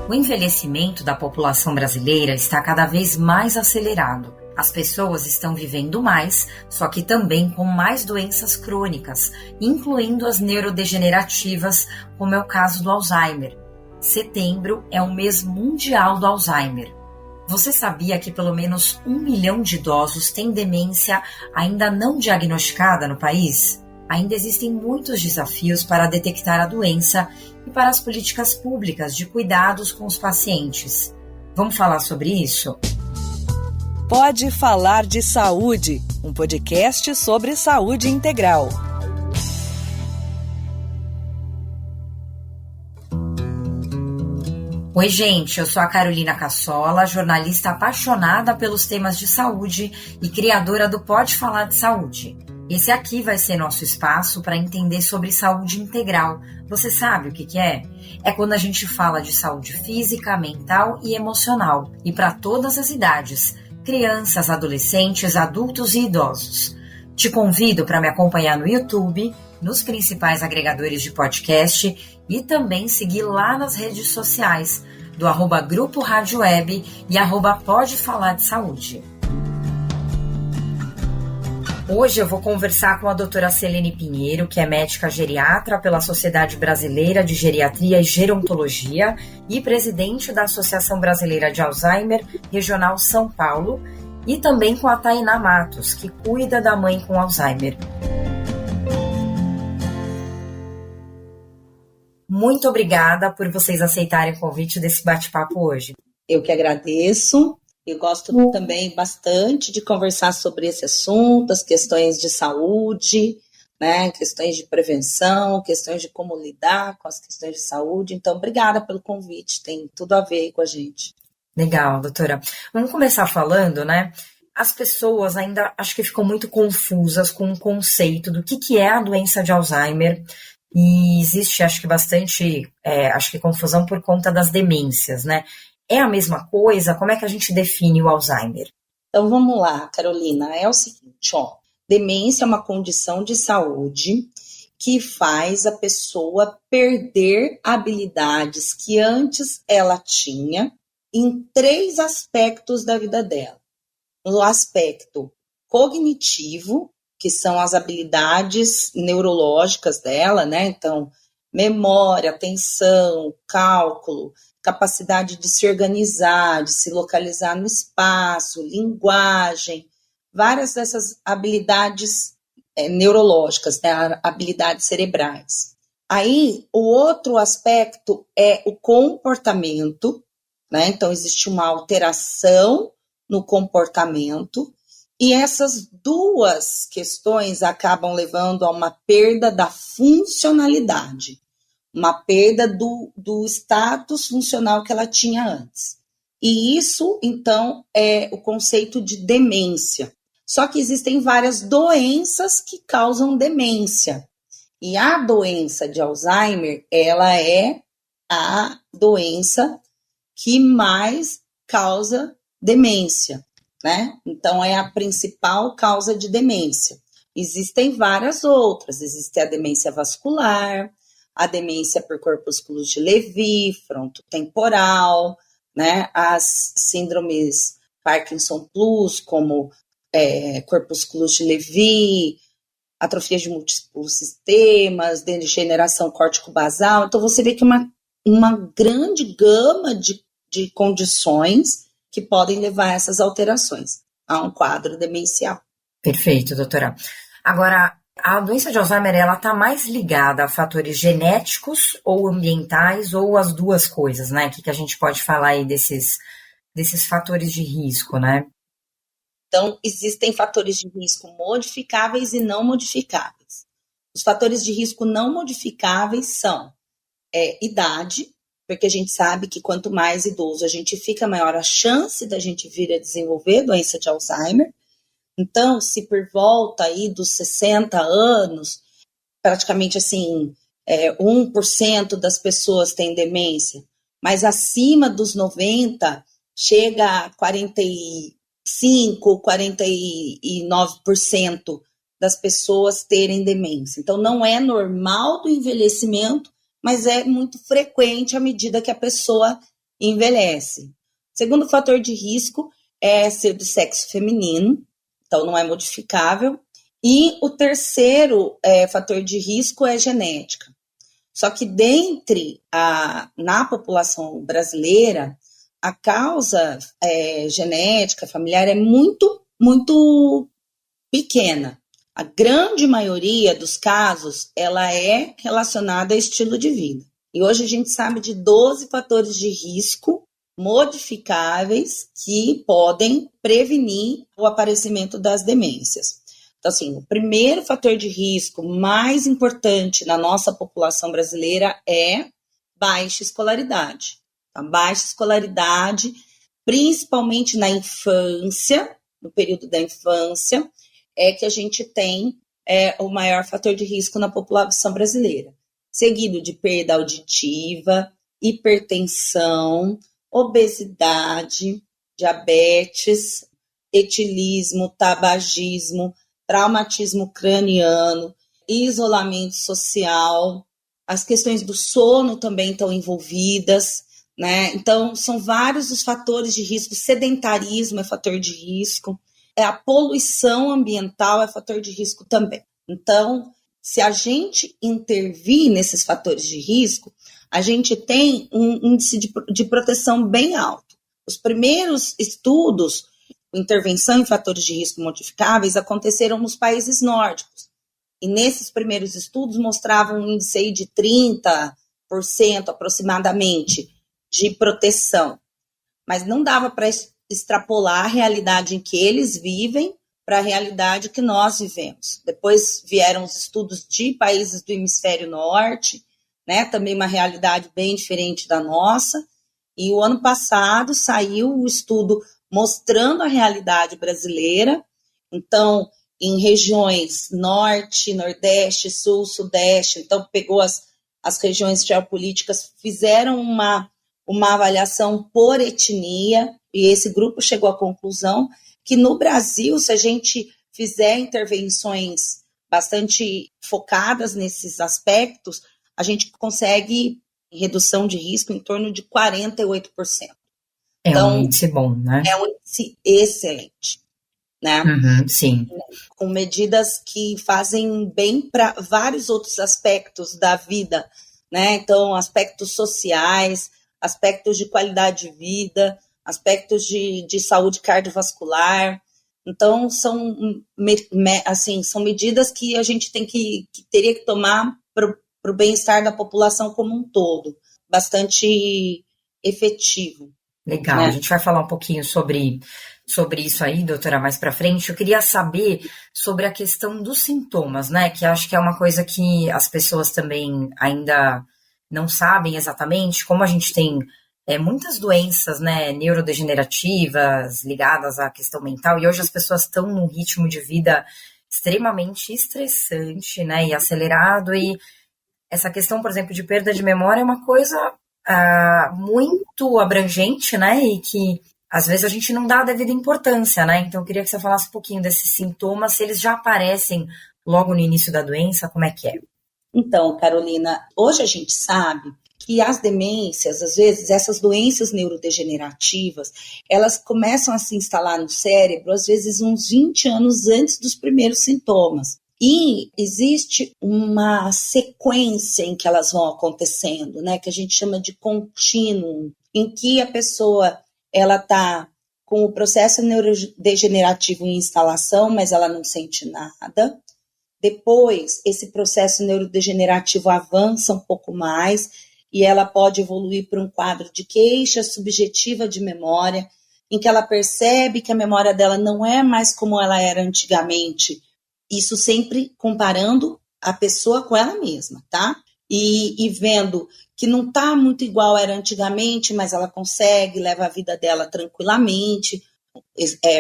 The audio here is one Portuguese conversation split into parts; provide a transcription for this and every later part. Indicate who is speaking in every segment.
Speaker 1: O envelhecimento da população brasileira está cada vez mais acelerado. As pessoas estão vivendo mais, só que também com mais doenças crônicas, incluindo as neurodegenerativas, como é o caso do Alzheimer. Setembro é o mês mundial do Alzheimer. Você sabia que pelo menos 1 milhão de idosos têm demência ainda não diagnosticada no país? Ainda existem muitos desafios para detectar a doença e para as políticas públicas de cuidados com os pacientes. Vamos falar sobre isso?
Speaker 2: Pode Falar de Saúde, um podcast sobre saúde integral.
Speaker 1: Oi, gente, eu sou a Carolina Cassola, jornalista apaixonada pelos temas de saúde e criadora do Pode Falar de Saúde. Esse aqui vai ser nosso espaço para entender sobre saúde integral. Você sabe o que é? É quando a gente fala de saúde física, mental e emocional, e para todas as idades, crianças, adolescentes, adultos e idosos. Te convido para me acompanhar no YouTube, nos principais agregadores de podcast e também seguir lá nas redes sociais do @Grupo Rádio Web e @Pode Falar de Saúde. Hoje eu vou conversar com a doutora Selene Pinheiro, que é médica geriatra pela Sociedade Brasileira de Geriatria e Gerontologia e presidente da Associação Brasileira de Alzheimer, Regional São Paulo, e também com a Tainá Matos, que cuida da mãe com Alzheimer. Muito obrigada por vocês aceitarem o convite desse bate-papo hoje.
Speaker 3: Eu que agradeço. Eu gosto também bastante de conversar sobre esse assunto, as questões de saúde, né, questões de prevenção, questões de como lidar com as questões de saúde. Então, obrigada pelo convite, tem tudo a ver com a gente.
Speaker 1: Legal, doutora. Vamos começar falando, né? As pessoas ainda acho que ficam muito confusas com o conceito do que é a doença de Alzheimer. E existe, acho que bastante, confusão por conta das demências, né? É a mesma coisa? Como é que a gente define o Alzheimer?
Speaker 3: Então, vamos lá, Carolina. É o seguinte, demência é uma condição de saúde que faz a pessoa perder habilidades que antes ela tinha em 3 aspectos da vida dela. No aspecto cognitivo, que são as habilidades neurológicas dela, né? Então, memória, atenção, cálculo, capacidade de se organizar, de se localizar no espaço, linguagem, várias dessas habilidades neurológicas, né? Habilidades cerebrais. Aí, o outro aspecto é o comportamento, né? Então, existe uma alteração no comportamento, e essas 2 questões acabam levando a uma perda da funcionalidade, uma perda do status funcional que ela tinha antes. E isso, então, é o conceito de demência. Só que existem várias doenças que causam demência. E a doença de Alzheimer, ela é a doença que mais causa demência, né? Então, é a principal causa de demência. Existem várias outras, existe a demência vascular, a demência por corpúsculos de Levy, frontotemporal, né? As síndromes Parkinson Plus, como corpúsculos de Levy, atrofia de múltiplos sistemas, degeneração córtico-basal. Então, você vê que uma grande gama de condições que podem levar a essas alterações, a um quadro demencial.
Speaker 1: Perfeito, doutora. Agora, a doença de Alzheimer, ela está mais ligada a fatores genéticos ou ambientais, ou as 2 coisas, né? O que a gente pode falar aí desses fatores de risco, né?
Speaker 3: Então, existem fatores de risco modificáveis e não modificáveis. Os fatores de risco não modificáveis são idade, porque a gente sabe que quanto mais idoso a gente fica, maior a chance da gente vir a desenvolver doença de Alzheimer. Então, se por volta aí dos 60 anos, praticamente assim, 1% das pessoas têm demência, mas acima dos 90, chega a 45, 49% das pessoas terem demência. Então, não é normal do envelhecimento, mas é muito frequente à medida que a pessoa envelhece. Segundo fator de risco é ser do sexo feminino, então não é modificável. E o terceiro fator de risco é genética. Só que na população brasileira, a causa genética familiar é muito, muito pequena. A grande maioria dos casos, ela é relacionada a estilo de vida. E hoje a gente sabe de 12 fatores de risco modificáveis que podem prevenir o aparecimento das demências. Então, assim, o primeiro fator de risco mais importante na nossa população brasileira é baixa escolaridade. A baixa escolaridade, principalmente na infância, no período da infância, é que a gente tem o maior fator de risco na população brasileira. Seguido de perda auditiva, hipertensão, obesidade, diabetes, etilismo, tabagismo, traumatismo craniano, isolamento social, as questões do sono também estão envolvidas, né? Então, são vários os fatores de risco. Sedentarismo é fator de risco, a poluição ambiental é fator de risco também. Então, se a gente intervir nesses fatores de risco, a gente tem um índice de proteção bem alto. Os primeiros estudos, intervenção em fatores de risco modificáveis, aconteceram nos países nórdicos. E nesses primeiros estudos mostravam um índice aí de 30% aproximadamente de proteção. Mas não dava para extrapolar a realidade em que eles vivem para a realidade que nós vivemos. Depois vieram os estudos de países do hemisfério norte, né, também uma realidade bem diferente da nossa. E o ano passado saiu o estudo mostrando a realidade brasileira. Então, em regiões norte, nordeste, sul, sudeste, então pegou as regiões geopolíticas, fizeram uma avaliação por etnia, e esse grupo chegou à conclusão que no Brasil, se a gente fizer intervenções bastante focadas nesses aspectos, a gente consegue redução de risco em torno de 48%.
Speaker 1: Então, um índice bom, né?
Speaker 3: É um índice excelente, né?
Speaker 1: Sim.
Speaker 3: Com medidas que fazem bem para vários outros aspectos da vida, né? Então, aspectos sociais, aspectos de qualidade de vida, aspectos de saúde cardiovascular. Então, são medidas que a gente teria que tomar para o bem-estar da população como um todo, bastante efetivo.
Speaker 1: Legal, né? A gente vai falar um pouquinho sobre isso aí, doutora, mais para frente. Eu queria saber sobre a questão dos sintomas, né, que acho que é uma coisa que as pessoas também ainda não sabem exatamente, como a gente tem muitas doenças, né, neurodegenerativas ligadas à questão mental, e hoje as pessoas estão num ritmo de vida extremamente estressante, né, e acelerado, e essa questão, por exemplo, de perda de memória é uma coisa muito abrangente, né, e que às vezes a gente não dá a devida importância, né, então eu queria que você falasse um pouquinho desses sintomas, se eles já aparecem logo no início da doença, como é que é?
Speaker 3: Então, Carolina, hoje a gente sabe que as demências, às vezes, essas doenças neurodegenerativas, elas começam a se instalar no cérebro, às vezes, uns 20 anos antes dos primeiros sintomas. E existe uma sequência em que elas vão acontecendo, né, que a gente chama de contínuo, em que a pessoa ela está com o processo neurodegenerativo em instalação, mas ela não sente nada. Depois, esse processo neurodegenerativo avança um pouco mais e ela pode evoluir para um quadro de queixa subjetiva de memória, em que ela percebe que a memória dela não é mais como ela era antigamente. Isso sempre comparando a pessoa com ela mesma, tá? E vendo que não está muito igual era antigamente, mas ela consegue, leva a vida dela tranquilamente,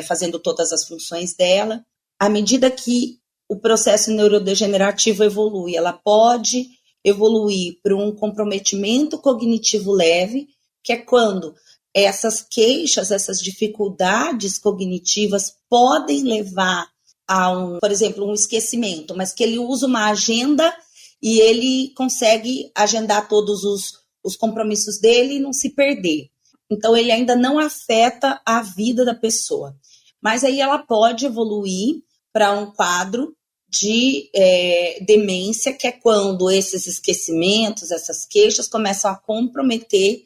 Speaker 3: fazendo todas as funções dela. À medida que o processo neurodegenerativo evolui, ela pode evoluir para um comprometimento cognitivo leve, que é quando essas queixas, essas dificuldades cognitivas podem levar a por exemplo, um esquecimento, mas que ele usa uma agenda e ele consegue agendar todos os compromissos dele e não se perder. Então, ele ainda não afeta a vida da pessoa. Mas aí ela pode evoluir para um quadro de demência, que é quando esses esquecimentos, essas queixas começam a comprometer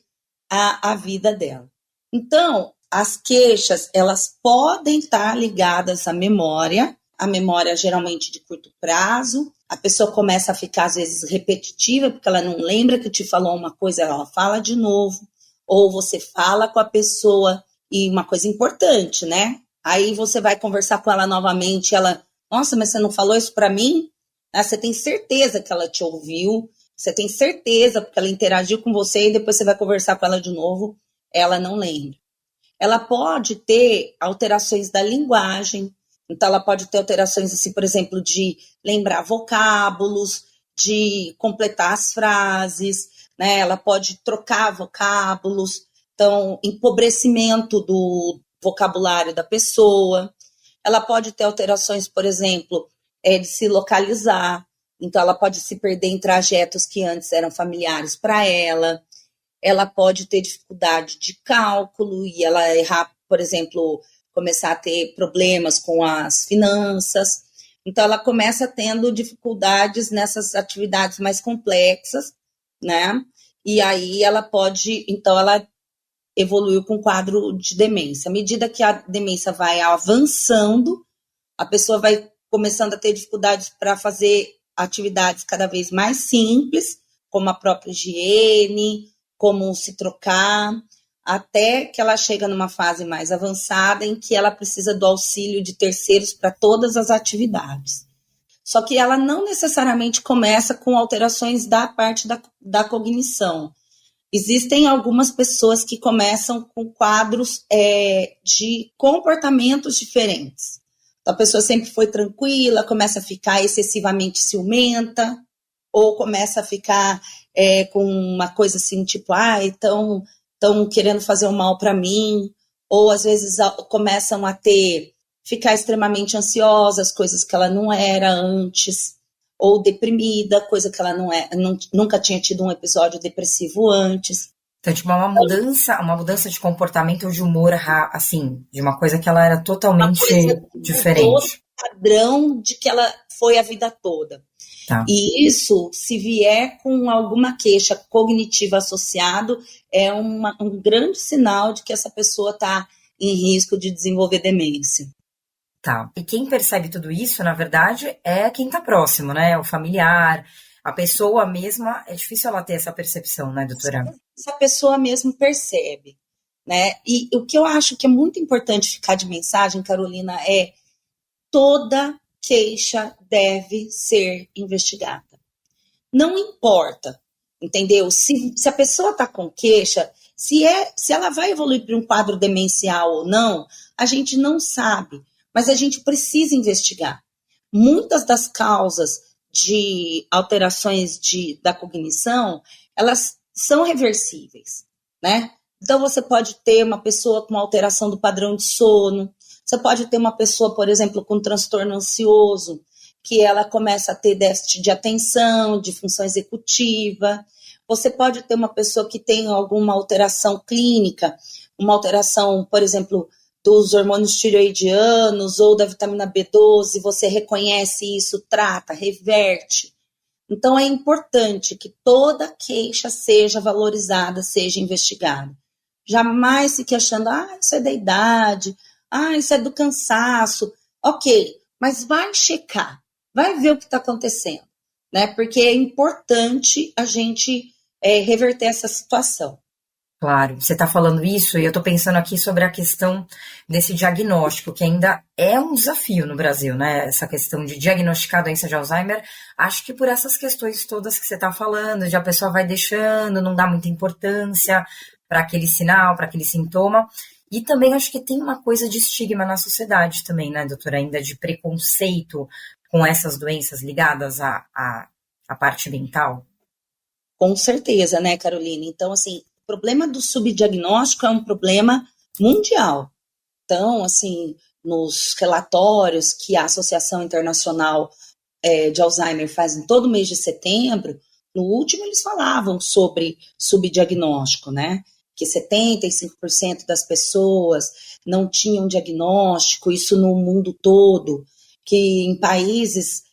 Speaker 3: a vida dela. Então, as queixas, elas podem estar ligadas à memória, a memória geralmente de curto prazo, a pessoa começa a ficar às vezes repetitiva, porque ela não lembra que te falou uma coisa, ela fala de novo, ou você fala com a pessoa, e uma coisa importante, né? Aí você vai conversar com ela novamente, ela, nossa, mas você não falou isso para mim? Você tem certeza que ela te ouviu, você tem certeza porque ela interagiu com você e depois você vai conversar com ela de novo, ela não lembra. Ela pode ter alterações da linguagem, então ela pode ter alterações, assim, por exemplo, de lembrar vocábulos, de completar as frases, né? Ela pode trocar vocábulos, então, empobrecimento do vocabulário da pessoa. Ela pode ter alterações, por exemplo, de se localizar, então ela pode se perder em trajetos que antes eram familiares para ela. Ela pode ter dificuldade de cálculo e ela errar, por exemplo, começar a ter problemas com as finanças. Então, ela começa tendo dificuldades nessas atividades mais complexas, né? E aí ela pode, então ela evoluiu com um quadro de demência. À medida que a demência vai avançando, a pessoa vai começando a ter dificuldades para fazer atividades cada vez mais simples, como a própria higiene, como se trocar, até que ela chega numa fase mais avançada em que ela precisa do auxílio de terceiros para todas as atividades. Só que ela não necessariamente começa com alterações da parte da cognição. Existem algumas pessoas que começam com quadros de comportamentos diferentes. Então, a pessoa sempre foi tranquila, começa a ficar excessivamente ciumenta, ou começa a ficar com uma coisa assim, tipo, estão querendo fazer o mal para mim, ou às vezes começam a ficar extremamente ansiosas, coisas que ela não era antes, ou deprimida, coisa que ela nunca tinha tido um episódio depressivo antes.
Speaker 1: Então, tipo, uma mudança de comportamento ou de humor, assim, de uma coisa que ela era totalmente diferente.
Speaker 3: Todo padrão de que ela foi a vida toda.
Speaker 1: Tá.
Speaker 3: E isso, se vier com alguma queixa cognitiva associado, é um grande sinal de que essa pessoa está em risco de desenvolver demência.
Speaker 1: Tá. E quem percebe tudo isso, na verdade, é quem está próximo, né? O familiar, a pessoa mesma, é difícil ela ter essa percepção, né, doutora?
Speaker 3: Essa pessoa mesmo percebe, né? E o que eu acho que é muito importante ficar de mensagem, Carolina, é toda queixa deve ser investigada. Não importa, entendeu? Se a pessoa está com queixa, se ela vai evoluir para um quadro demencial ou não, a gente não sabe, mas a gente precisa investigar. Muitas das causas de alterações da cognição, elas são reversíveis, né? Então, você pode ter uma pessoa com alteração do padrão de sono, você pode ter uma pessoa, por exemplo, com transtorno ansioso, que ela começa a ter déficit de atenção, de função executiva. Você pode ter uma pessoa que tem alguma alteração clínica, uma alteração, por exemplo, dos hormônios tireoidianos ou da vitamina B12, você reconhece isso, trata, reverte. Então, é importante que toda queixa seja valorizada, seja investigada. Jamais fique achando, isso é da idade, isso é do cansaço. Ok, mas vai checar, vai ver o que está acontecendo, né? Porque é importante a gente reverter essa situação.
Speaker 1: Claro, você está falando isso e eu estou pensando aqui sobre a questão desse diagnóstico, que ainda é um desafio no Brasil, né? Essa questão de diagnosticar a doença de Alzheimer, acho que por essas questões todas que você está falando, de a pessoa vai deixando, não dá muita importância para aquele sinal, para aquele sintoma. E também acho que tem uma coisa de estigma na sociedade também, né, doutora? Ainda de preconceito com essas doenças ligadas à parte mental.
Speaker 3: Com certeza, né, Carolina? Então, assim, o problema do subdiagnóstico é um problema mundial. Então, assim, nos relatórios que a Associação Internacional de Alzheimer faz em todo mês de setembro, no último eles falavam sobre subdiagnóstico, né? que 75% das pessoas não tinham diagnóstico, isso no mundo todo, que em países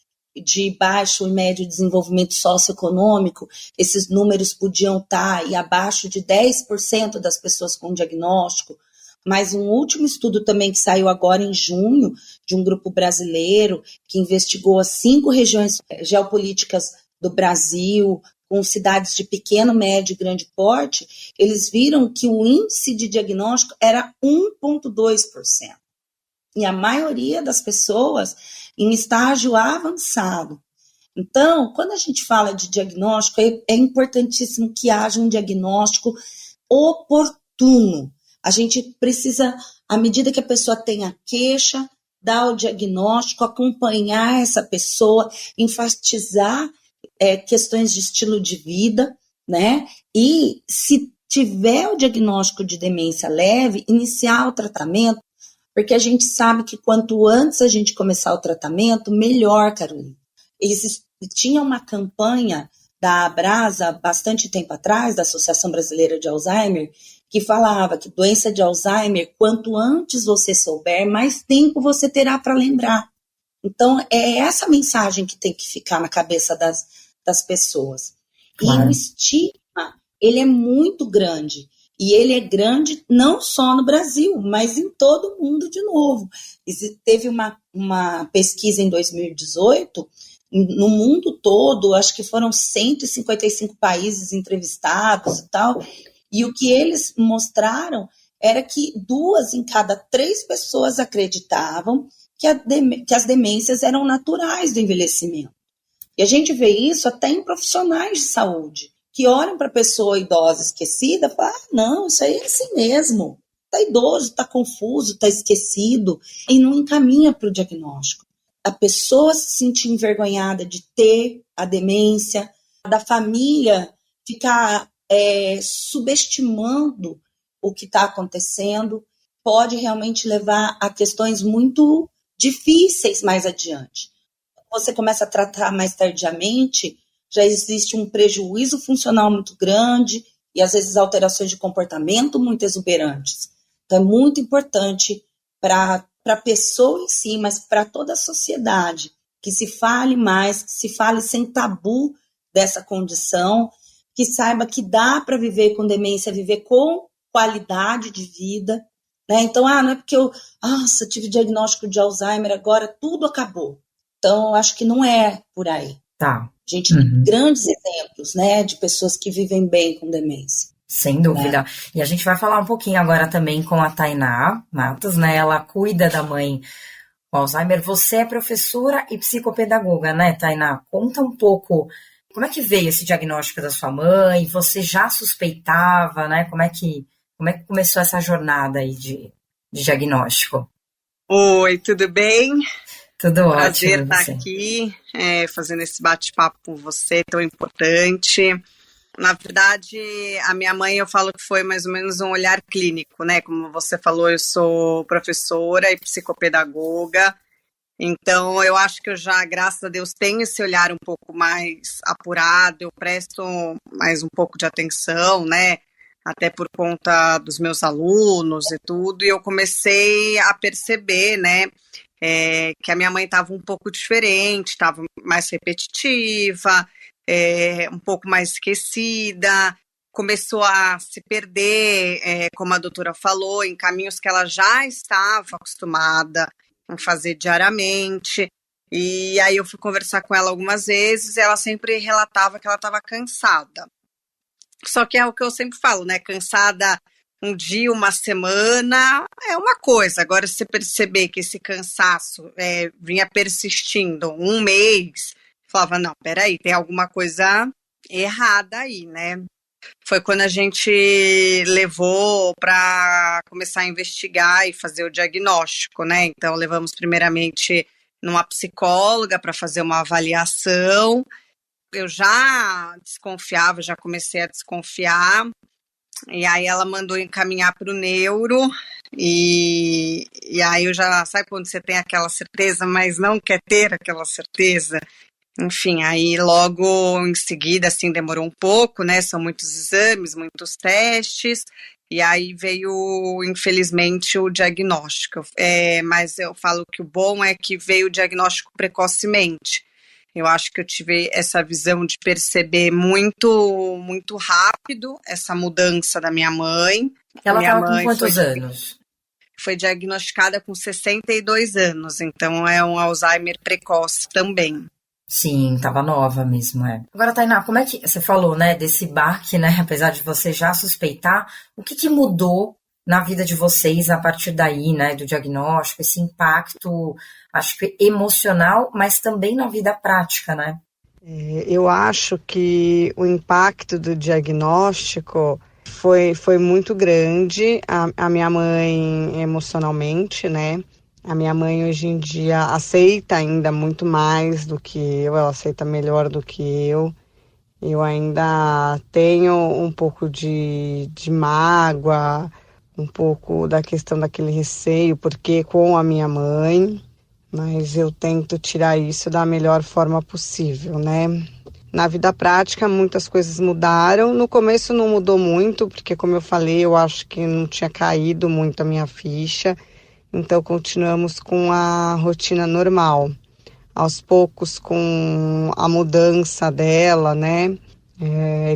Speaker 3: de baixo e médio desenvolvimento socioeconômico, esses números podiam estar e abaixo de 10% das pessoas com diagnóstico. Mas um último estudo também que saiu agora em junho, de um grupo brasileiro, que investigou as 5 regiões geopolíticas do Brasil, com cidades de pequeno, médio e grande porte, eles viram que o índice de diagnóstico era 1,2%. E a maioria das pessoas em estágio avançado. Então, quando a gente fala de diagnóstico, é importantíssimo que haja um diagnóstico oportuno. A gente precisa, à medida que a pessoa tenha queixa, dar o diagnóstico, acompanhar essa pessoa, enfatizar questões de estilo de vida, né? E se tiver o diagnóstico de demência leve, iniciar o tratamento, porque a gente sabe que quanto antes a gente começar o tratamento, melhor, Carolina. Tinha uma campanha da Abrasa, bastante tempo atrás, da Associação Brasileira de Alzheimer, que falava que doença de Alzheimer, quanto antes você souber, mais tempo você terá para lembrar. Então, é essa mensagem que tem que ficar na cabeça das pessoas. Claro. E o estigma, ele é muito grande. E ele é grande não só no Brasil, mas em todo o mundo de novo. Teve uma pesquisa em 2018, no mundo todo, acho que foram 155 países entrevistados e tal, e o que eles mostraram era que 2 em cada 3 pessoas acreditavam que as demências eram naturais do envelhecimento. E a gente vê isso até em profissionais de saúde, que olham para a pessoa idosa esquecida e falam, não, isso aí é assim mesmo, está idoso, está confuso, está esquecido, e não encaminha para o diagnóstico. A pessoa se sentir envergonhada de ter a demência, da família ficar subestimando o que está acontecendo, pode realmente levar a questões muito difíceis mais adiante. Você começa a tratar mais tardiamente, já existe um prejuízo funcional muito grande e, às vezes, alterações de comportamento muito exuberantes. Então, é muito importante para a pessoa em si, mas para toda a sociedade, que se fale mais, que se fale sem tabu dessa condição, que saiba que dá para viver com demência, viver com qualidade de vida, né? Então, não é porque eu tive diagnóstico de Alzheimer, agora tudo acabou. Então, eu acho que não é por aí.
Speaker 1: Tá.
Speaker 3: A gente tem grandes exemplos, né, de pessoas que vivem bem com demência.
Speaker 1: Sem dúvida. E a gente vai falar um pouquinho agora também com a Tainá Matos, né? Ela cuida da mãe com Alzheimer. Você é professora e psicopedagoga, né, Tainá? Conta um pouco como é que veio esse diagnóstico da sua mãe. Você já suspeitava, né? Como é que começou essa jornada aí de diagnóstico?
Speaker 4: Oi, tudo bem?
Speaker 1: Tudo ótimo.
Speaker 4: Prazer estar aqui, fazendo esse bate-papo com você, tão importante. Na verdade, a minha mãe, eu falo que foi mais ou menos um olhar clínico, né? Como você falou, eu sou professora e psicopedagoga, então eu acho que eu já, graças a Deus, tenho esse olhar um pouco mais apurado, eu presto mais um pouco de atenção, né? Até por conta dos meus alunos e tudo, e eu comecei a perceber, né? Que a minha mãe estava um pouco diferente, estava mais repetitiva, um pouco mais esquecida, começou a se perder, como a doutora falou, em caminhos que ela já estava acostumada a fazer diariamente. E aí eu fui conversar com ela algumas vezes e ela sempre relatava que ela estava cansada. Só que é o que eu sempre falo, né? Cansada um dia, uma semana, é uma coisa. Agora, se você perceber que esse cansaço vinha persistindo um mês, falava, não, peraí, tem alguma coisa errada aí, né? Foi quando a gente levou para começar a investigar e fazer o diagnóstico, né? Então, levamos primeiramente numa psicóloga para fazer uma avaliação. Eu já desconfiava, já comecei a desconfiar. E aí ela mandou encaminhar para o neuro, e aí eu já, sabe quando você tem aquela certeza, mas não quer ter aquela certeza? Enfim, aí logo em seguida, assim, demorou um pouco, né? São muitos exames, muitos testes, e aí veio, infelizmente, o diagnóstico. Mas eu falo que o bom é que veio o diagnóstico precocemente. Eu acho que eu tive essa visão de perceber muito, muito rápido essa mudança da minha mãe.
Speaker 1: Ela
Speaker 4: Minha
Speaker 1: estava com
Speaker 4: mãe
Speaker 1: quantos anos?
Speaker 4: foi diagnosticada com 62 anos, então é um Alzheimer precoce também.
Speaker 1: Sim, tava nova mesmo, é. Agora, Tainá, como é que você falou, né, desse baque, né, apesar de você já suspeitar, o que mudou na vida de vocês a partir daí, né, do diagnóstico, esse impacto, acho que emocional, mas também na vida prática, né?
Speaker 5: Eu acho que o impacto do diagnóstico foi muito grande, a minha mãe emocionalmente, né? A minha mãe hoje em dia aceita ainda muito mais do que eu, ela aceita melhor do que eu. Eu ainda tenho um pouco de mágoa, um pouco da questão daquele receio, porque com a minha mãe, mas eu tento tirar isso da melhor forma possível, né? Na vida prática, muitas coisas mudaram. No começo não mudou muito, porque como eu falei, eu acho que não tinha caído muito a minha ficha. Então, continuamos com a rotina normal. Aos poucos, com a mudança dela, né,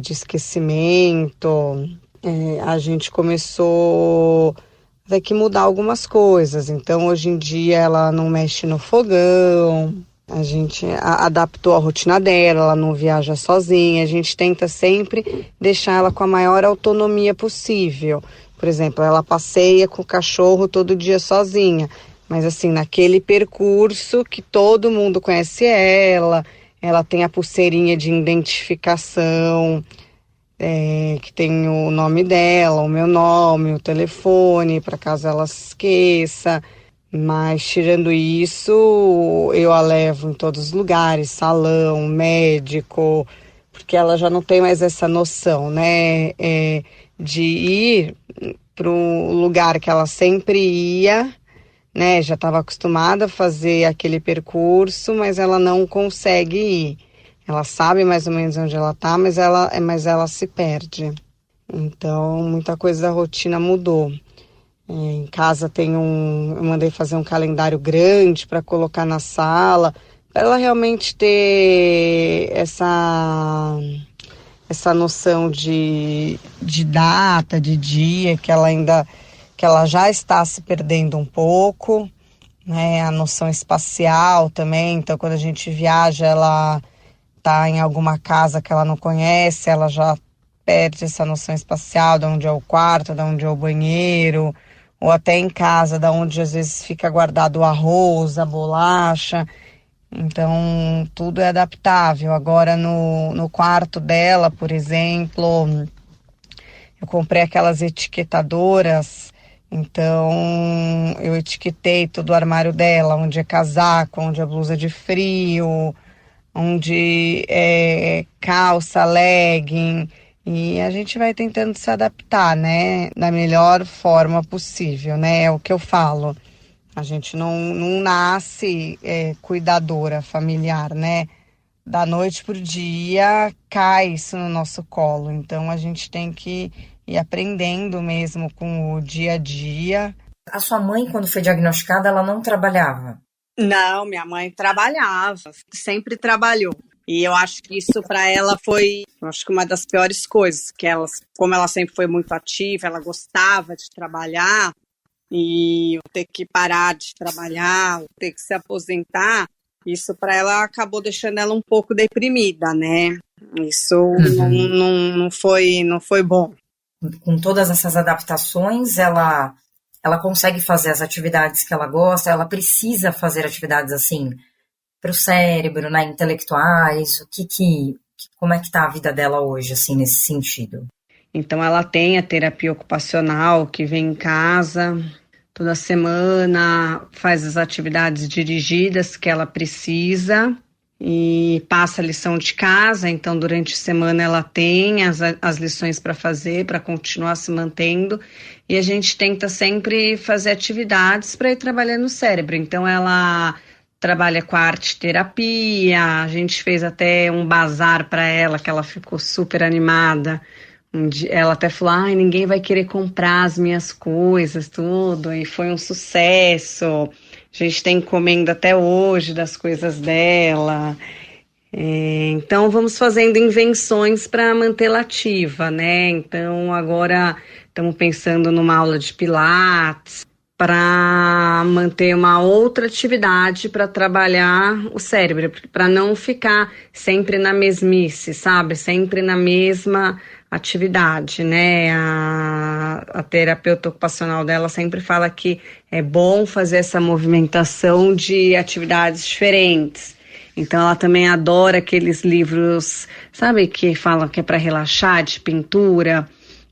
Speaker 5: de esquecimento, a gente começou a ter que mudar algumas coisas. Então, hoje em dia, ela não mexe no fogão, a gente adaptou a rotina dela, ela não viaja sozinha, a gente tenta sempre deixar ela com a maior autonomia possível. Por exemplo, ela passeia com o cachorro todo dia sozinha, mas assim, naquele percurso que todo mundo conhece ela tem a pulseirinha de identificação, que tem o nome dela, o meu nome, o telefone, para caso ela se esqueça. Mas tirando isso, eu a levo em todos os lugares, salão, médico, porque ela já não tem mais essa noção, né, de ir para o lugar que ela sempre ia, né, já estava acostumada a fazer aquele percurso, mas ela não consegue ir. Ela sabe mais ou menos onde ela está, mas ela se perde. Então, muita coisa da rotina mudou. Em casa eu mandei fazer um calendário grande para colocar na sala, para ela realmente ter essa noção de data, de dia, que ela já está se perdendo um pouco, né? A noção espacial também. Então, quando a gente viaja, ela está em alguma casa que ela não conhece, ela já perde essa noção espacial, de onde é o quarto, de onde é o banheiro, ou até em casa, de onde às vezes fica guardado o arroz, a bolacha. Então, tudo é adaptável. Agora, no quarto dela, por exemplo, eu comprei aquelas etiquetadoras, então eu etiquetei todo o armário dela, onde é casaco, onde é blusa de frio, onde é calça, legging, e a gente vai tentando se adaptar, né, da melhor forma possível, né, é o que eu falo. A gente não nasce cuidadora familiar, né? Da noite pro dia cai isso no nosso colo. Então a gente tem que ir aprendendo mesmo com o dia a dia.
Speaker 1: A sua mãe, quando foi diagnosticada, ela não trabalhava?
Speaker 4: Não, minha mãe trabalhava, sempre trabalhou. E eu acho que isso para ela foi, acho que uma das piores coisas, que ela, como ela sempre foi muito ativa, ela gostava de trabalhar, e eu ter que parar de trabalhar, eu ter que se aposentar, isso para ela acabou deixando ela um pouco deprimida, né? Isso não foi bom.
Speaker 1: Com todas essas adaptações, ela consegue fazer as atividades que ela gosta, ela precisa fazer atividades assim para o cérebro, né, intelectuais, como é que tá a vida dela hoje, assim, nesse sentido?
Speaker 5: Então ela tem a terapia ocupacional que vem em casa toda semana, faz as atividades dirigidas que ela precisa e passa a lição de casa. Então durante a semana ela tem as lições para fazer, para continuar se mantendo, e a gente tenta sempre fazer atividades para ir trabalhando o cérebro. Então ela trabalha com a arte terapia, a gente fez até um bazar para ela, que ela ficou super animada. Ela até falou, ai, ninguém vai querer comprar as minhas coisas, tudo, e foi um sucesso. A gente tem encomenda até hoje das coisas dela. Então vamos fazendo invenções para mantê-la ativa, né? Então agora estamos pensando numa aula de pilates para manter uma outra atividade para trabalhar o cérebro, para não ficar sempre na mesmice, sabe? Sempre na mesma atividade, né? A terapeuta ocupacional dela sempre fala que é bom fazer essa movimentação de atividades diferentes. Então ela também adora aqueles livros, sabe, que falam que é para relaxar, de pintura.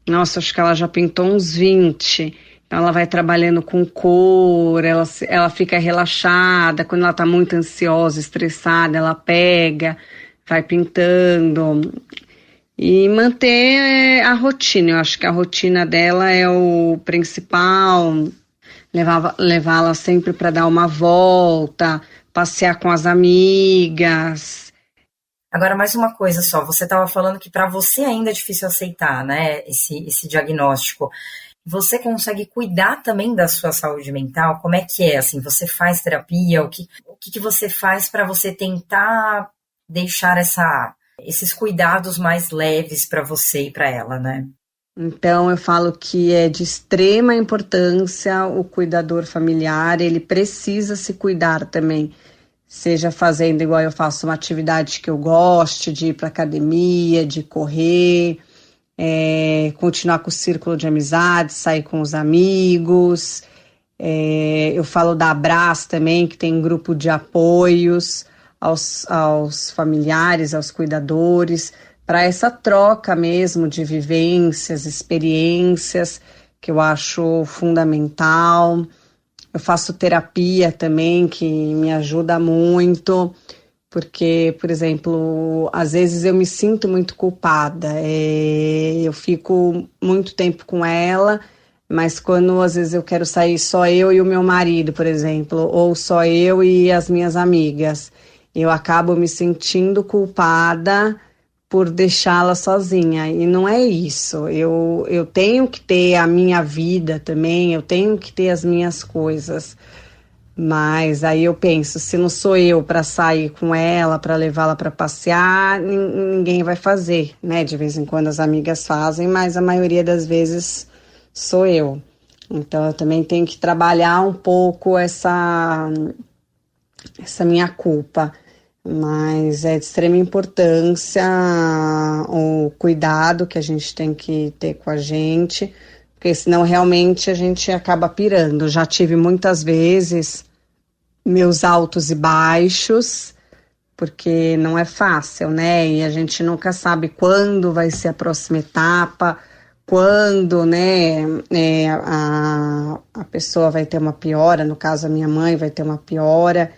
Speaker 5: Nossa, acho que ela já pintou uns 20. Então ela vai trabalhando com cor, ela fica relaxada. Quando ela está muito ansiosa, estressada, ela pega, vai pintando. E manter a rotina, eu acho que a rotina dela é o principal, levá-la sempre para dar uma volta, passear com as amigas.
Speaker 1: Agora, mais uma coisa só, você estava falando que para você ainda é difícil aceitar, né, esse diagnóstico. Você consegue cuidar também da sua saúde mental? Como é que é? Assim, você faz terapia? O que você faz para você tentar deixar esses cuidados mais leves para você e para ela, né?
Speaker 5: Então eu falo que é de extrema importância o cuidador familiar, ele precisa se cuidar também, seja fazendo igual eu faço uma atividade que eu goste, de ir para academia, de correr, continuar com o círculo de amizades, sair com os amigos. Eu falo da Abraz também, que tem um grupo de apoios aos familiares, aos cuidadores, para essa troca mesmo de vivências, experiências, que eu acho fundamental. Eu faço terapia também, que me ajuda muito, porque, por exemplo, às vezes eu me sinto muito culpada. Eu fico muito tempo com ela, mas quando às vezes eu quero sair só eu e o meu marido, por exemplo, ou só eu e as minhas amigas, eu acabo me sentindo culpada por deixá-la sozinha, e não é isso. Eu tenho que ter a minha vida também, eu tenho que ter as minhas coisas, mas aí eu penso, se não sou eu para sair com ela, para levá-la para passear, ninguém vai fazer, né? De vez em quando as amigas fazem, mas a maioria das vezes sou eu. Então eu também tenho que trabalhar um pouco essa minha culpa. Mas é de extrema importância o cuidado que a gente tem que ter com a gente, porque senão realmente a gente acaba pirando. Já tive muitas vezes meus altos e baixos, porque não é fácil, né? E a gente nunca sabe quando vai ser a próxima etapa, quando, né, a pessoa vai ter uma piora, no caso a minha mãe vai ter uma piora.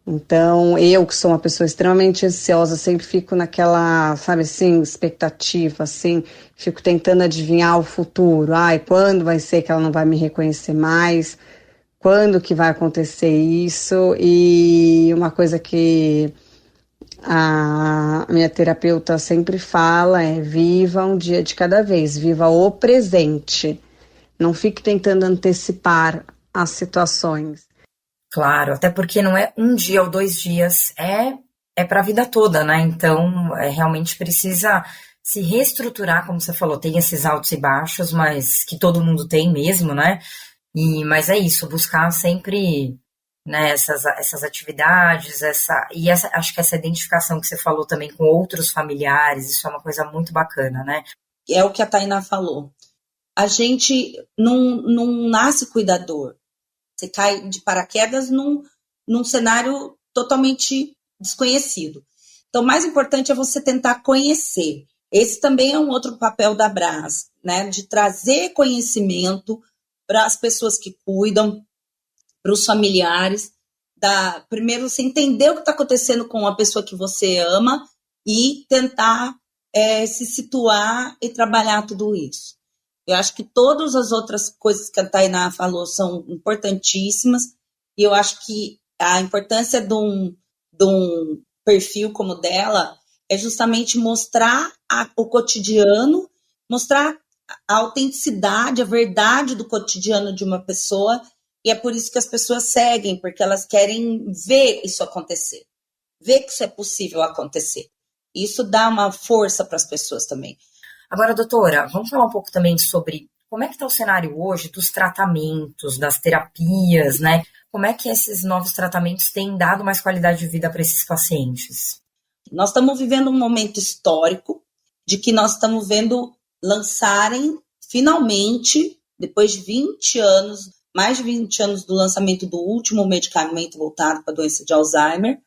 Speaker 5: Então, eu que sou uma pessoa extremamente ansiosa, sempre fico naquela, sabe assim, expectativa, assim, fico tentando adivinhar o futuro. Ai, quando vai ser que ela não vai me reconhecer mais? Quando que vai acontecer isso? E uma coisa que a minha terapeuta sempre fala é: viva um dia de cada vez, viva o presente. Não fique tentando antecipar as situações.
Speaker 1: Claro, até porque não é um dia ou 2 dias, é para a vida toda, né? Então, realmente precisa se reestruturar, como você falou, tem esses altos e baixos, mas que todo mundo tem mesmo, né? Mas é isso, buscar sempre, né, essas atividades, acho que essa identificação que você falou também com outros familiares, isso é uma coisa muito bacana, né?
Speaker 3: É o que a Tainá falou. A gente não nasce cuidador. Você cai de paraquedas num cenário totalmente desconhecido. Então, o mais importante é você tentar conhecer. Esse também é um outro papel da Abraz, né? De trazer conhecimento para as pessoas que cuidam, para os familiares. Primeiro, você entender o que está acontecendo com a pessoa que você ama e tentar se situar e trabalhar tudo isso. Eu acho que todas as outras coisas que a Tainá falou são importantíssimas, e eu acho que A importância de um perfil como o dela é justamente mostrar o cotidiano, mostrar a autenticidade, a verdade do cotidiano de uma pessoa, e é por isso que as pessoas seguem, porque elas querem ver isso acontecer, ver que isso é possível acontecer. Isso dá uma força para as pessoas também.
Speaker 1: Agora, doutora, vamos falar um pouco também sobre como é que está o cenário hoje dos tratamentos, das terapias, né? Como é que esses novos tratamentos têm dado mais qualidade de vida para esses pacientes?
Speaker 3: Nós estamos vivendo um momento histórico de que nós estamos vendo lançarem, finalmente, depois de 20 anos, mais de 20 anos do lançamento do último medicamento voltado para a doença de Alzheimer,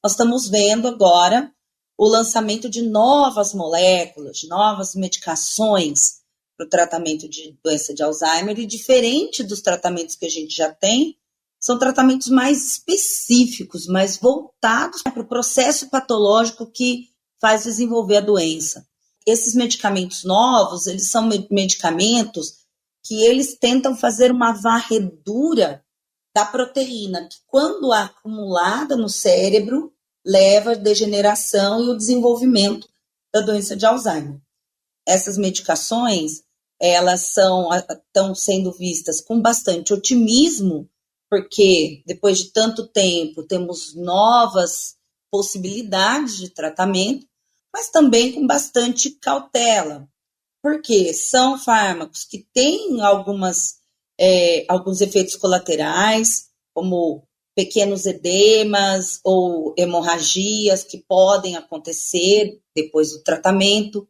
Speaker 3: nós estamos vendo agora o lançamento de novas moléculas, de novas medicações para o tratamento de doença de Alzheimer, e diferente dos tratamentos que a gente já tem, são tratamentos mais específicos, mais voltados para o processo patológico que faz desenvolver a doença. Esses medicamentos novos, eles são medicamentos que eles tentam fazer uma varredura da proteína, que quando acumulada no cérebro, leva à degeneração e o desenvolvimento da doença de Alzheimer. Essas medicações, elas estão sendo vistas com bastante otimismo, porque depois de tanto tempo temos novas possibilidades de tratamento, mas também com bastante cautela, porque são fármacos que têm alguns efeitos colaterais, como pequenos edemas ou hemorragias que podem acontecer depois do tratamento.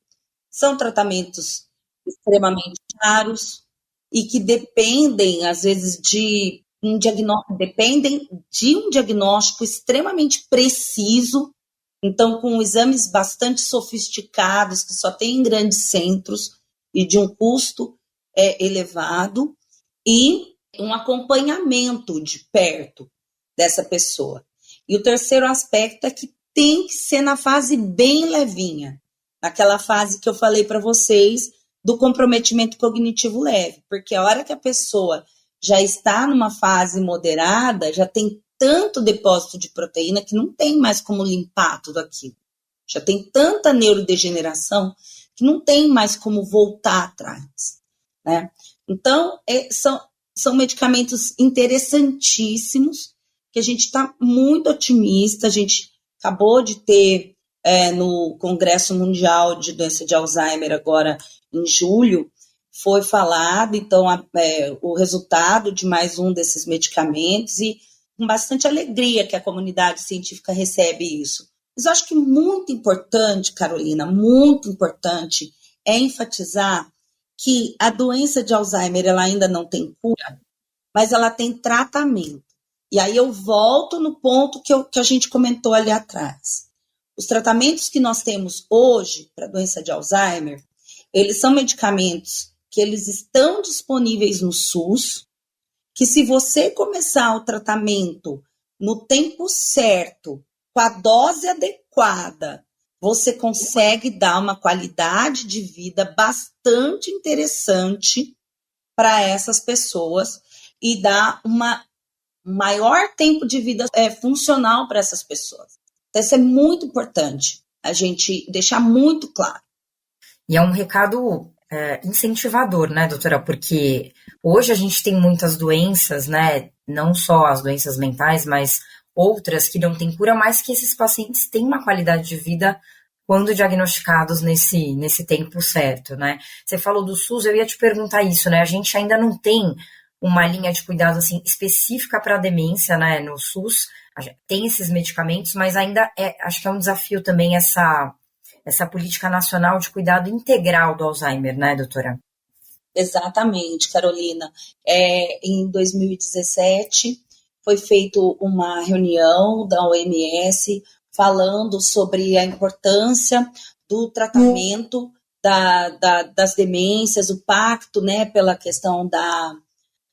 Speaker 3: São tratamentos extremamente caros e que dependem, às vezes, de um diagnóstico extremamente preciso, então com exames bastante sofisticados, que só tem em grandes centros e de um custo elevado, e um acompanhamento de perto dessa pessoa. E o terceiro aspecto é que tem que ser na fase bem levinha, naquela fase que eu falei para vocês do comprometimento cognitivo leve, porque a hora que a pessoa já está numa fase moderada, já tem tanto depósito de proteína que não tem mais como limpar tudo aquilo. Já tem tanta neurodegeneração que não tem mais como voltar atrás, né? Então, são medicamentos interessantíssimos, que a gente está muito otimista. A gente acabou de ter no Congresso Mundial de Doença de Alzheimer, agora em julho, foi falado, então, o resultado de mais um desses medicamentos, e com bastante alegria que a comunidade científica recebe isso. Mas eu acho que muito importante, Carolina, muito importante, é enfatizar que a doença de Alzheimer ela ainda não tem cura, mas ela tem tratamento. E aí eu volto no ponto que a gente comentou ali atrás. Os tratamentos que nós temos hoje para a doença de Alzheimer, eles são medicamentos que eles estão disponíveis no SUS, que se você começar o tratamento no tempo certo, com a dose adequada, você consegue dar uma qualidade de vida bastante interessante para essas pessoas e dar um maior tempo de vida funcional para essas pessoas. Então, isso é muito importante, a gente deixar muito claro.
Speaker 1: E é um recado incentivador, né, doutora? Porque hoje a gente tem muitas doenças, né, não só as doenças mentais, mas outras que não têm cura, mas que esses pacientes têm uma qualidade de vida quando diagnosticados nesse tempo certo, né? Você falou do SUS, eu ia te perguntar isso, né? A gente ainda não tem uma linha de cuidado assim, específica para a demência, né, no SUS. Tem esses medicamentos, mas ainda acho que é um desafio também essa política nacional de cuidado integral do Alzheimer, né, doutora?
Speaker 3: Exatamente, Carolina. Em 2017, foi feita uma reunião da OMS falando sobre a importância do tratamento das demências, o pacto, né, pela questão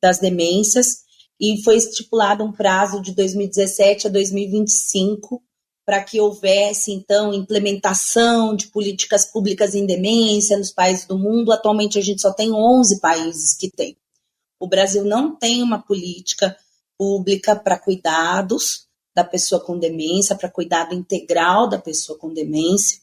Speaker 3: das demências, e foi estipulado um prazo de 2017 a 2025 para que houvesse, então, implementação de políticas públicas em demência nos países do mundo. Atualmente, a gente só tem 11 países que tem. O Brasil não tem uma política pública para cuidados da pessoa com demência, para cuidado integral da pessoa com demência.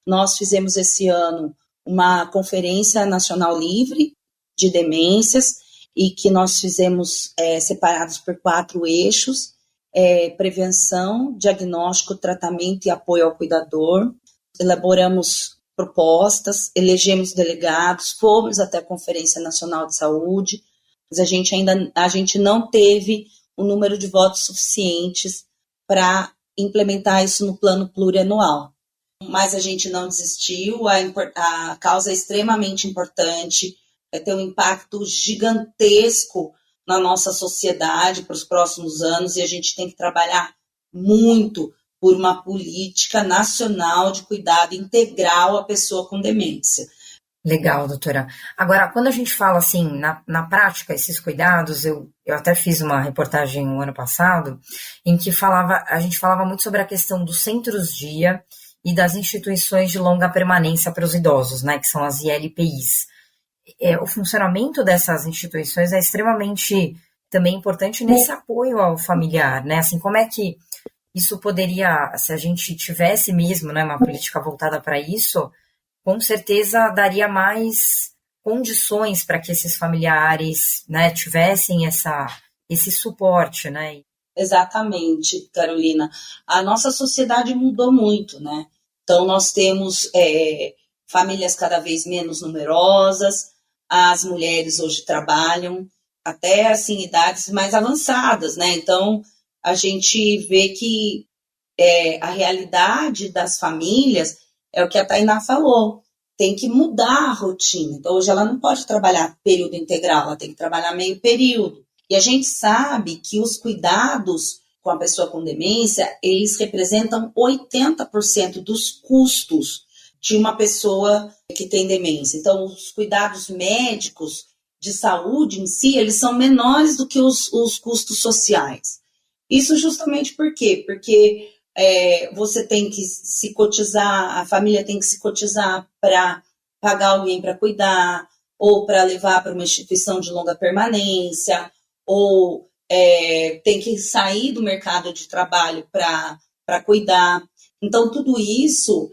Speaker 3: Nós fizemos esse ano uma Conferência Nacional Livre de Demências e que nós fizemos separados por 4 eixos, prevenção, diagnóstico, tratamento e apoio ao cuidador. Elaboramos propostas, elegemos delegados, fomos até a Conferência Nacional de Saúde, mas a gente não teve o número de votos suficientes para implementar isso no plano plurianual. Mas a gente não desistiu, a causa é extremamente importante, vai ter um impacto gigantesco na nossa sociedade para os próximos anos e a gente tem que trabalhar muito por uma política nacional de cuidado integral à pessoa com demência.
Speaker 1: Legal, doutora. Agora, quando a gente fala assim, na prática, esses cuidados, eu até fiz uma reportagem no ano passado, em que a gente falava muito sobre a questão dos centros-dia e das instituições de longa permanência para os idosos, né, que são as ILPIs. O funcionamento dessas instituições é extremamente também importante nesse apoio ao familiar, né? Assim, como é que isso poderia, se a gente tivesse mesmo, né, uma política voltada para isso, com certeza daria mais condições para que esses familiares, né, tivessem esse suporte, né?
Speaker 3: Exatamente, Carolina. A nossa sociedade mudou muito, né? Então, nós temos famílias cada vez menos numerosas, as mulheres hoje trabalham até, assim, idades mais avançadas, né? Então, a gente vê que a realidade das famílias é o que a Tainá falou, tem que mudar a rotina. Então, hoje ela não pode trabalhar período integral, ela tem que trabalhar meio período. E a gente sabe que os cuidados com a pessoa com demência, eles representam 80% dos custos de uma pessoa que tem demência. Então, os cuidados médicos de saúde em si, eles são menores do que os custos sociais. Isso justamente por quê? Porque você tem que se cotizar, a família tem que se cotizar para pagar alguém para cuidar, ou para levar para uma instituição de longa permanência, ou tem que sair do mercado de trabalho para cuidar. Então, tudo isso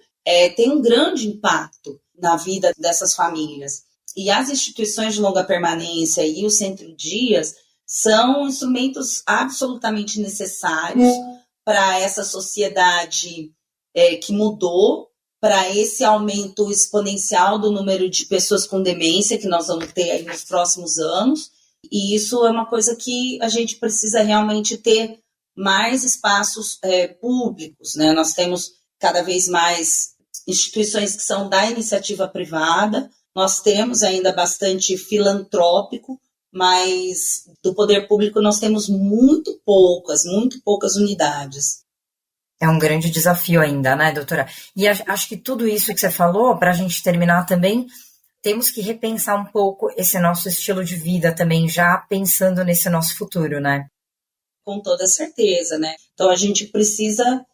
Speaker 3: tem um grande impacto na vida dessas famílias. E as instituições de longa permanência e os centro-dias são instrumentos absolutamente necessários para essa sociedade que mudou, para esse aumento exponencial do número de pessoas com demência que nós vamos ter aí nos próximos anos. E isso é uma coisa que a gente precisa realmente ter mais espaços públicos, né? Nós temos cada vez mais instituições que são da iniciativa privada, nós temos ainda bastante filantrópico, mas do poder público nós temos muito poucas unidades.
Speaker 1: É um grande desafio ainda, né, doutora? E acho que tudo isso que você falou, para a gente terminar também, temos que repensar um pouco esse nosso estilo de vida também, já pensando nesse nosso futuro, né?
Speaker 3: Com toda certeza, né? Então a gente precisa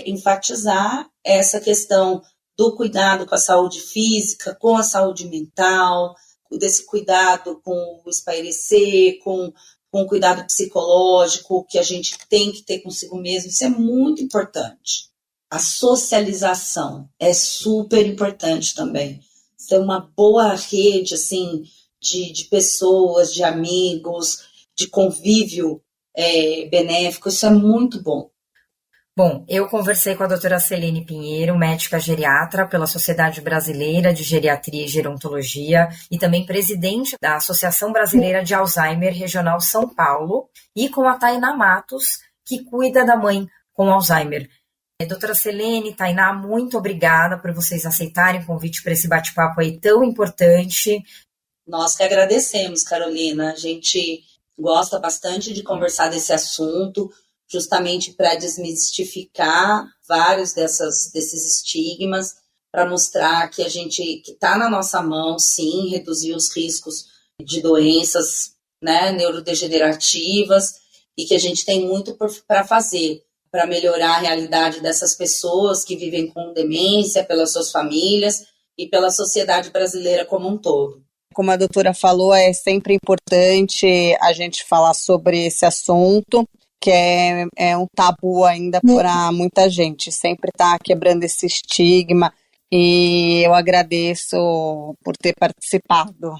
Speaker 3: enfatizar essa questão do cuidado com a saúde física, com a saúde mental, desse cuidado com o espairecer, com o cuidado psicológico que a gente tem que ter consigo mesmo. Isso é muito importante. A socialização é super importante também. Ter uma boa rede assim, de pessoas, de amigos, de convívio benéfico, isso é muito bom.
Speaker 1: Bom, eu conversei com a doutora Celene Pinheiro, médica geriatra pela Sociedade Brasileira de Geriatria e Gerontologia e também presidente da Associação Brasileira de Alzheimer Regional São Paulo, e com a Tainá Matos, que cuida da mãe com Alzheimer. Doutora Celene, Tainá, muito obrigada por vocês aceitarem o convite para esse bate-papo aí tão importante.
Speaker 3: Nós que agradecemos, Carolina. A gente gosta bastante de conversar desse assunto, justamente para desmistificar vários desses estigmas, para mostrar que que está na nossa mão, sim, reduzir os riscos de doenças, né, neurodegenerativas, e que a gente tem muito para fazer para melhorar a realidade dessas pessoas que vivem com demência, pelas suas famílias e pela sociedade brasileira como um todo.
Speaker 4: Como a doutora falou, é sempre importante a gente falar sobre esse assunto, que é um tabu ainda para muita gente. Sempre está quebrando esse estigma e eu agradeço por ter participado.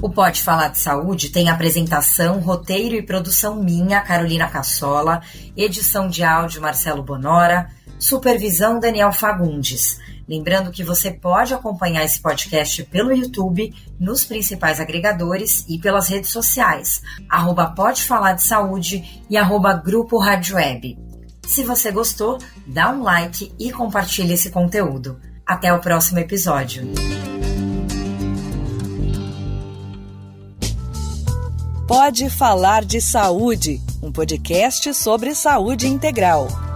Speaker 1: O Pode Falar de Saúde tem apresentação, roteiro e produção minha, Carolina Cassola, edição de áudio Marcelo Bonora, supervisão Daniel Fagundes. Lembrando que você pode acompanhar esse podcast pelo YouTube, nos principais agregadores e pelas redes sociais, @Pode Falar de Saúde e @Grupo Rádio Web. Se você gostou, dá um like e compartilhe esse conteúdo. Até o próximo episódio.
Speaker 2: Pode Falar de Saúde, um podcast sobre saúde integral.